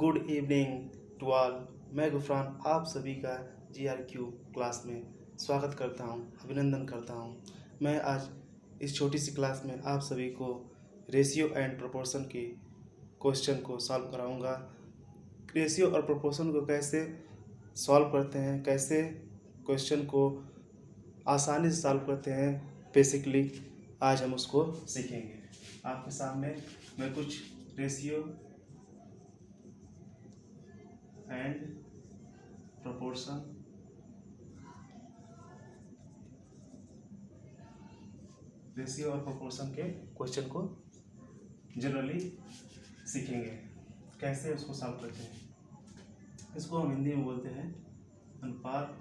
Good evening to all. मैं गुफरान आप सभी का GRQ क्लास में स्वागत करता हूं, अभिनंदन करता हूं। मैं आज इस छोटी सी क्लास में आप सभी को रेशियो एंड प्रोपोर्शन के क्वेश्चन को सॉल्व कराऊंगा। रेशियो और प्रोपोर्शन को कैसे सॉल्व करते हैं, कैसे क्वेश्चन को आसानी से सॉल्व करते हैं, बेसिकली आज हम उसको सीखेंगे। आपके सामने मैं कुछ रेशियो एंड प्रोपोर्शन रेशियो और प्रोपोर्शन के क्वेश्चन को जनरली सीखेंगे, कैसे उसको सॉल्व करते हैं। इसको हम हिंदी में बोलते हैं अनुपात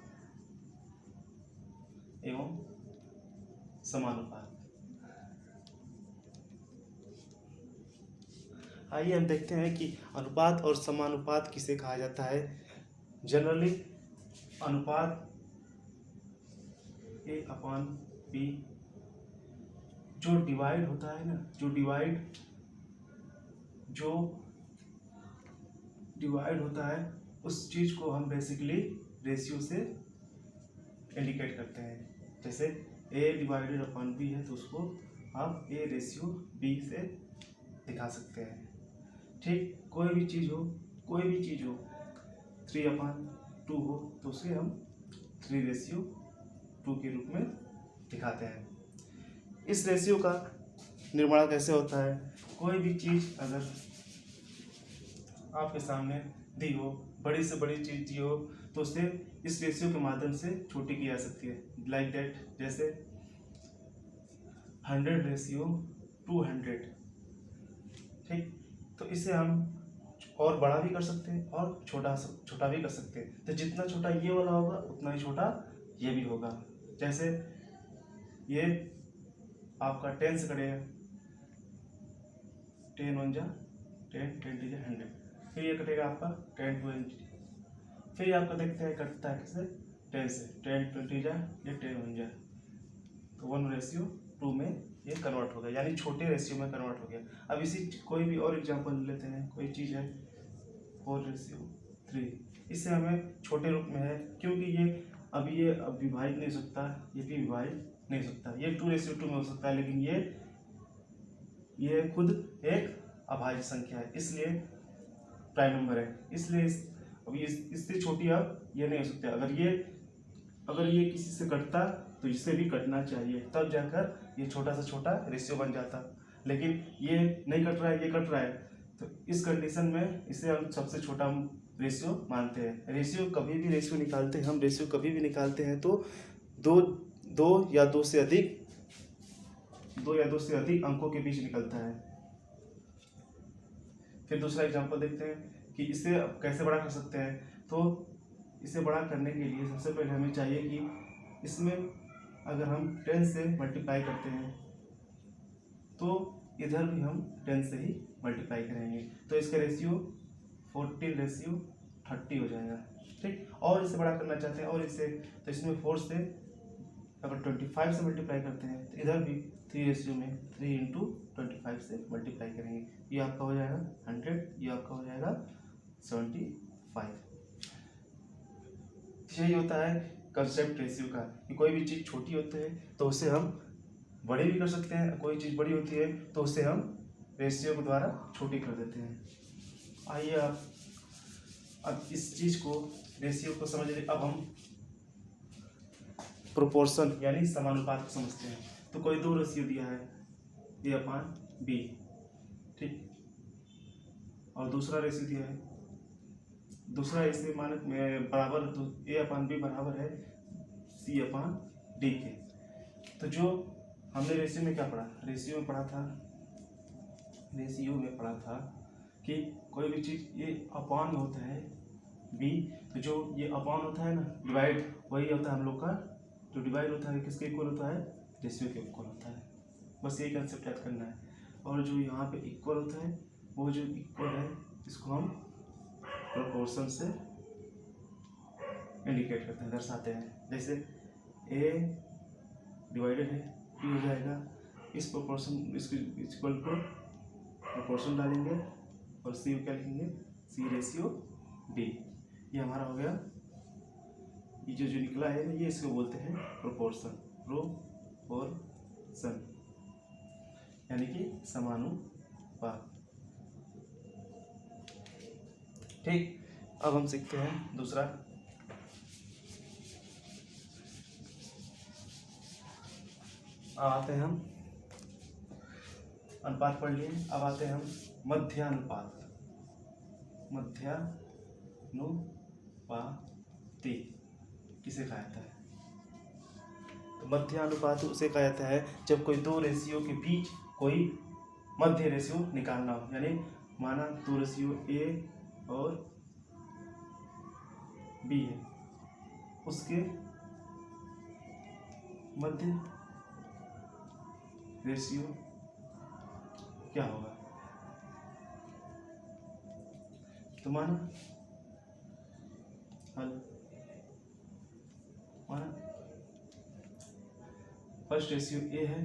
एवं समानुपात। आइए हम देखते हैं कि अनुपात और समानुपात किसे कहा जाता है। जनरली अनुपात A/B जो डिवाइड होता है ना, जो डिवाइड होता है उस चीज को हम बेसिकली रेशियो से इंडिकेट करते हैं। जैसे A/B है तो उसको आप A/B से दिखा सकते हैं। ठीक, कोई भी चीज हो 3/2 हो तो उसे हम 3/2 के रूप में दिखाते हैं। इस रेशियो का निर्माण कैसे होता है? कोई भी चीज अगर आपके सामने दी हो, बड़ी से बड़ी चीज दी हो, तो उसे इस रेशियो के माध्यम से छोटी की जा सकती है। लाइक दैट, जैसे 100/200। ठीक, तो इसे हम और बड़ा भी कर सकते हैं और छोटा भी कर सकते हैं। तो जितना छोटा ये वाला होगा उतना ही छोटा ये भी होगा। जैसे ये आपका 10 से कटेगा, 10 1 जा 10, 10 2 जा 100। फिर ये कटेगा आपका 10 2 फिर आपका देखते हैं कटता है किससे? 10 से। 10 20 जा, ये 10 1 जा, तो 1/2 में ये कन्वर्ट हो गया, यानी छोटे रेशियो में कन्वर्ट हो गया। अब इसी कोई भी और एग्जांपल लेते हैं। कोई चीज़ है 4/3, इससे हमें छोटे रूप में है क्योंकि ये अब विभाजित नहीं हो सकता, ये भी विभाजित नहीं हो सकता। ये 2/2 में हो सकता है, लेकिन ये खुद एक अभाज्य संख्या है, इसलिए प्राइम नंबर है, इसलिए इससे छोटी अब ये नहीं हो सकता। अगर ये किसी से कटता तो इससे भी कटना चाहिए, तब जाकर ये छोटा से छोटा रेशियो बन जाता। लेकिन ये नहीं कट रहा है, ये कट रहा है, तो इस कंडीशन में इसे हम सबसे छोटा रेशियो मानते हैं। रेशियो कभी भी निकालते हैं तो दो या दो से अधिक अंकों के बीच निकलता है। फिर दूसरा एग्जांपल देखते हैं कि इसे कैसे बड़ा कर सकते हैं। तो इसे बड़ा करने के लिए सबसे पहले हमें चाहिए कि इसमें अगर हम 10 से मल्टीप्लाई करते हैं तो इधर भी हम 10 से ही मल्टीप्लाई करेंगे, तो इसका रेशियो 14/30 हो जाएगा। ठीक, और इसे बड़ा करना चाहते हैं और इसे, तो इसमें 4 से अगर 25 से मल्टीप्लाई करते हैं तो इधर भी 3 में 3 × 25 से मल्टीप्लाई करेंगे। ये आपका हो जाएगा 100, ये आपका हो जाएगा 75। यही होता है कंसेप्ट रेशियो का कि कोई भी चीज़ छोटी होती है तो उसे हम बड़ी भी कर सकते हैं, कोई चीज़ बड़ी होती है तो उसे हम रेशियो के द्वारा छोटी कर देते हैं। आइए अब इस चीज़ को, रेशियो को समझ लें। अब हम प्रोपोर्शन यानी समानुपात को समझते हैं। तो कोई दो रेशियो दिया है A/B, ठीक, और दूसरा रेशियो दिया है, दूसरा रेशियो मानक में बराबर, तो A/B बराबर है C/D के। तो जो हमने रेशियो में क्या पढ़ा? रेशियो में पढ़ा था कि कोई भी चीज़ ये अपान में होता है B, तो जो ये अपान होता है ना, डिवाइड, वही होता है हम लोग का, जो डिवाइड होता है किसके इक्वल होता है? रेशियो के इक्वल होता है। बस यही कंसेप्ट याद करना है। और जो यहाँ पे इक्वल होता है, वो जो इक्वल है इसको हम प्रोपोर्शन से इंडिकेट करते हैं, दर्शाते हैं। जैसे A डिवाइडेड है, B हो जाएगा, इस प्रोपोर्शन, इसको इक्वल को प्रोपोर्शन डालेंगे और C को क्या लिखेंगे? C/D। ये हमारा हो गया। ये जो निकला है ये इसको बोलते हैं प्रोपोर्शन, प्रोपोर्शन यानी कि समानुपात। ठीक, अब हम सीखते हैं दूसरा। अब आते हैं हम अनुपात पढ़ लिए, अब आते हैं हम मध्यानुपात। मध्यानुपाती किसे कहा जाता है? तो मध्यानुपात उसे कहा जाता है जब कोई दो रेशियो के बीच कोई मध्य रेशियो निकालना हो। यानी माना दो रेशियो A और B है, उसके मध्य रेशियो क्या होगा? तो माना फर्स्ट रेशियो A है,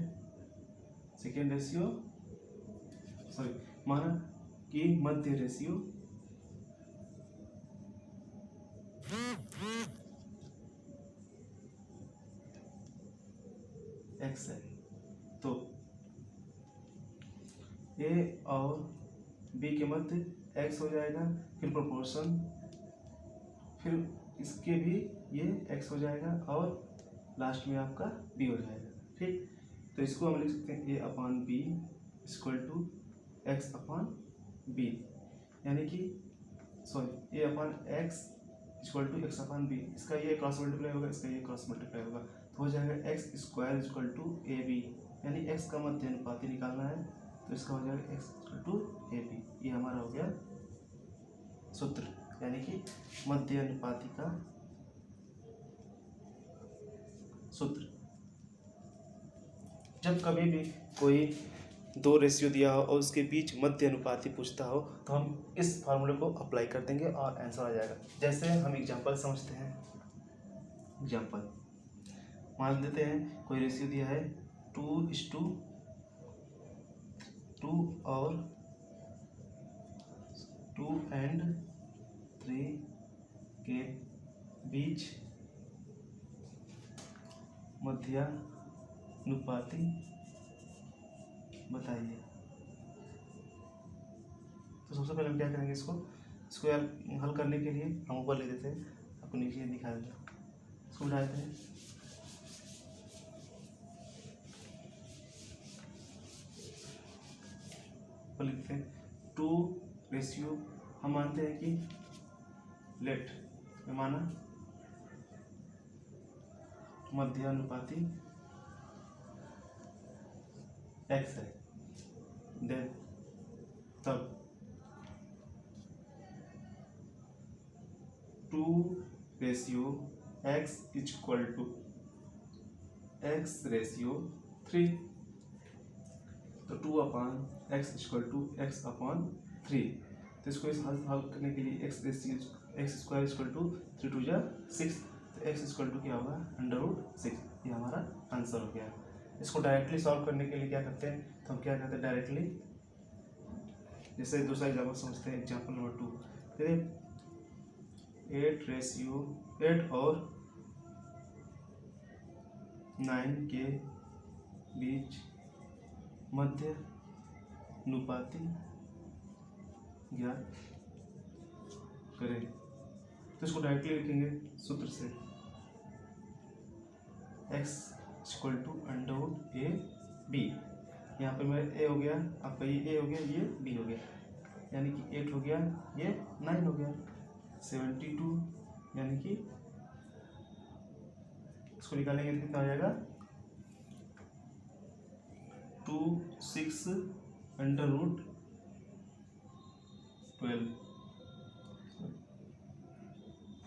सेकेंड रेशियो माना कि मध्य रेशियो X है। तो A और B के मध्य X हो जाएगा, फिर प्रोपोर्शन, फिर इसके भी ये X हो जाएगा और लास्ट में आपका B हो जाएगा। ठीक, तो इसको हम लिख सकते हैं A/B इक्वल टू X/B, यानी कि A/X इक्वल टू X/B। इसका ये क्रॉस मल्टीप्लाई होगा, इसका ये क्रॉस मल्टीप्लाई होगा, तो हो जाएगा X² इक्वल टू AB, यानी X का मध्य अनुपाती निकालना है, तो इसका हो जाएगा X इक्वल टू AB। ये हमारा हो गया सूत्र, यानी कि मध्य अनुपाती का सूत्र। जब कभी भी कोई दो रेशियो दिया हो और उसके बीच मध्य अनुपाती पूछता हो तो हम इस फार्मूले को अप्लाई कर देंगे और आंसर आ जाएगा। जैसे हम एग्जांपल समझते हैं। एग्जांपल मान लेते हैं कोई रेशियो दिया है 2:2 और 2:3 के बीच मध्यानुपाती बताइए। तो सबसे पहले हम क्या करेंगे, इसको यार हल करने के लिए हम ऊपर ले देते हैं, आपको नीचे दिखा देते हैं। इसको उठाते हैं, लिखते हैं 2 हम मानते हैं कि लेट में माना मध्यानुपाती X है, देन तब 2:X इक्वल टू X/3। तो 2/X इक्वल टू X/3। तो इसको हल करने के लिए X² इक्वल टू 3 2 जा 6, तो X इक्वल टू क्या होगा √6। ये हमारा आंसर हो गया। इसको डायरेक्टली सॉल्व करने के लिए क्या करते हैं, तो हम क्या करते हैं डायरेक्टली, जैसे दूसरा एग्जाम्पल समझते हैं। एग्जाम्पल नंबर 2, 8 और 9 के बीच मध्यानुपाती ज्ञात करें। तो इसको डायरेक्टली लिखेंगे सूत्र से, X इक्वल टू √AB। यहाँ पे मेरा A हो गया, आपका ये A हो गया, ये B हो गया, यानी कि 8 हो गया, ये 9 हो गया, 72, यानी कि इसको निकालेंगे तो कितना आ जाएगा 26 √12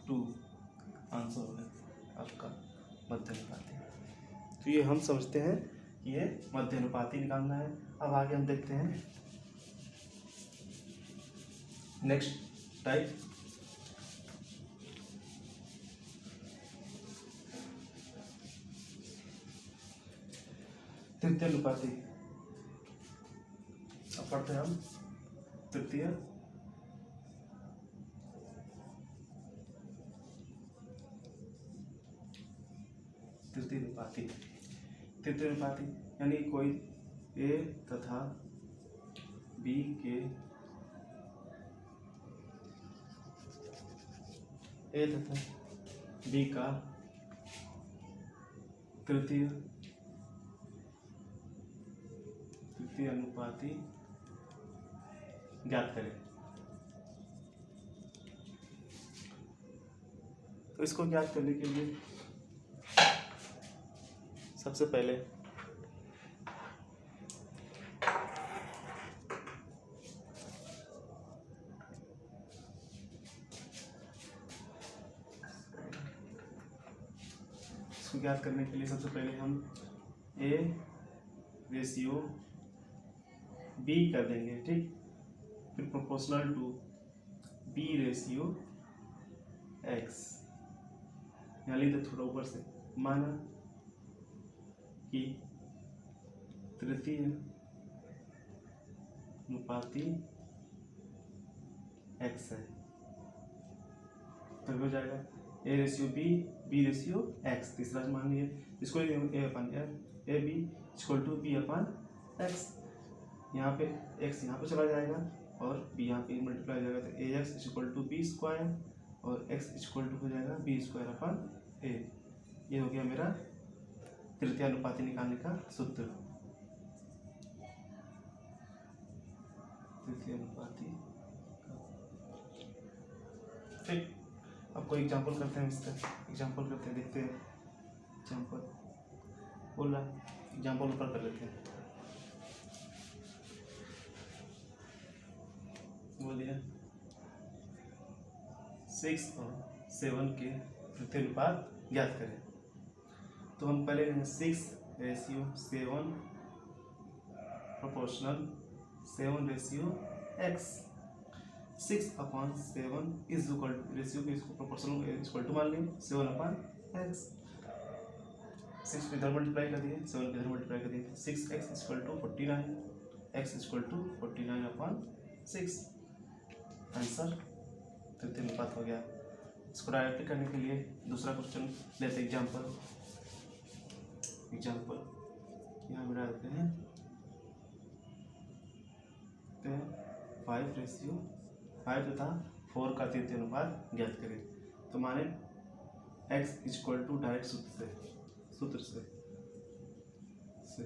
2 आंसर हो गया आपका मध्यानुपाती। तो ये हम समझते हैं कि ये मध्यानुपाती निकालना है। अब आगे हम देखते हैं नेक्स्ट टाइप, तृतीय अनुपाती। अब पढ़ते हैं हम तृतीय तृतीय अनुपाती। तृतीय अनुपाती यानी कोई ए तथा बी के ए तथा बी का तृतीय अनुपाती ज्ञात करें। तो इसको ज्ञात करने के लिए सबसे पहले इसको ज्ञात करने के लिए सबसे पहले हम ए रेशियो बी कर देंगे, ठीक। फिर proportional to B ratio X, यहाँ लिख दे थोड़ा ऊपर से। माना कि तृतीय अनुपाती एक्स है, तो हो जाएगा A ratio B, B ratio X. तीसरा मान लिया, इसको ए अपन A B equal to B अपन एक्स। यहाँ पे एक्स यहाँ पे चला जाएगा और बी यहाँ पे मल्टीप्लाई हो जाएगा, तो A X equal to B square और एक्स इक्वल टू हो जाएगा बी स्क्वायर अपन ए। ये हो गया मेरा तृतीय अनुपाती निकालने का सूत्र। तृतीय अनुपाती, ठीक। अब कोई एग्जाम्पल करते हैं, इसका एग्जाम्पल करते हैं, देखते हैं। एग्जाम्पल बोल रहा, एग्जाम्पल ऊपर कर लेते हैं। बोल दिया 6 और 7 के तृतीय अनुपात ज्ञात करें। तो हम पहले 6 ratio 7 proportional 7 ratio X. 6/7 is equal to ratio को इसको प्रोपोर्शनल इक्वल टू मान लेंगे 7/x। 6 को इधर मल्टीप्लाई कर दिए, 7 को इधर मल्टीप्लाई कर दिए, 6x equal to 49, x equal to 49/6। Answer तृतीय अनुपात हो गया। इसको डायरेक्टली करने के लिए दूसरा क्वेश्चन लेते एग्जाम्पल यहाँ में डालते हैं 5 तथा 4 का तृतीय अनुपात ज्ञात करें। तो माने x इक्वल टू डायरेक्ट सूत्र से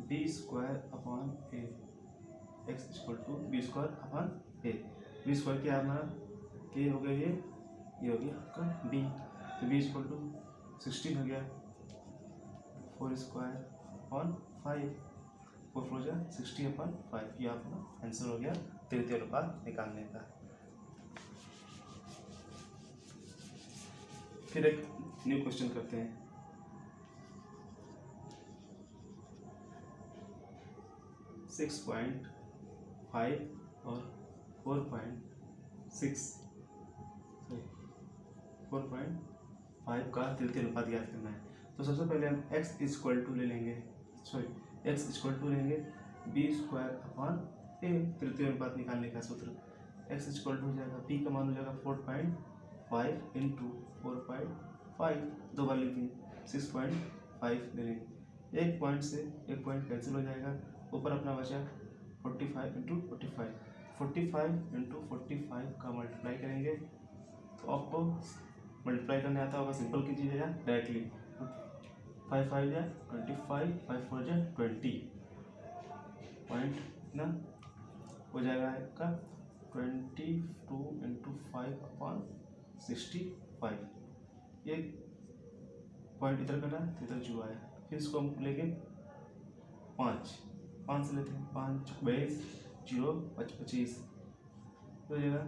B square upon A, X equal to B square upon A. B square क्या हमारा के हो गया, ये हो गया आपका बी, तो बी इक्वल टू 16 हो गया। 4 स्क्वायर अपॉन 5, 4 हो जाए 60/5। ये आपका आंसर हो गया तृतीय अनुपात निकालने का। फिर एक न्यू क्वेश्चन करते हैं। सिक्स 6.5 और 4.5 का तृतीय अनुपात ज्ञात करना है। तो सबसे पहले हम x इक्वल टू ले लेंगे, x इक्वल टू लेंगे बी स्क्वायर अपॉन ए, तृतीय अनुपात निकालने का सूत्र। x इक्वल टू हो जाएगा b का मान हो जाएगा 4.5 इंटू 4.5, दो बार लिखेंगे 6.5 ले लेंगे। एक पॉइंट से एक पॉइंट कैंसिल हो जाएगा, ऊपर अपना बचा 45 इंटू 45, 45 इंटू 45 का मल्टीप्लाई करेंगे। तो आपको मल्टीप्लाई करने आता होगा, सिंपल कीजिएगा डायरेक्टली। 5 5 जाए 25, 5 4 जाए 20, पॉइंट ना हो जाएगा आपका 22 इंटू 5/65। ये पॉइंट इधर करना है, इधर जो आया। फिर इसको हम लेंगे 5 से लेते हैं, 5 22 0 5 25 हो जाएगा,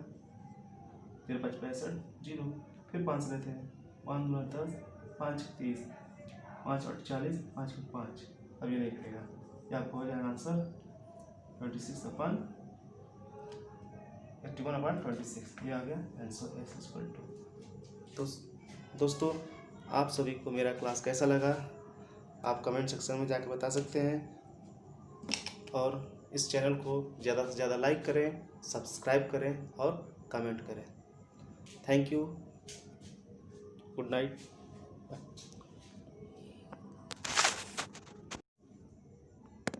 फिर 5 65 0। फिर 5 से लेते हैं, 5 2 10 5 30, 5 8 40, 5 5। अब ये नहीं करेगा, ये आपको हो जाएगा आंसर 81/26। ये आ गया आंसर x इक्वल टू। तो दोस्तों, आप सभी को मेरा क्लास कैसा लगा आप कमेंट सेक्शन में जाके बता सकते हैं। और इस चैनल को ज़्यादा से ज़्यादा लाइक करें, सब्सक्राइब करें और कमेंट करें। Thank you, good night. है।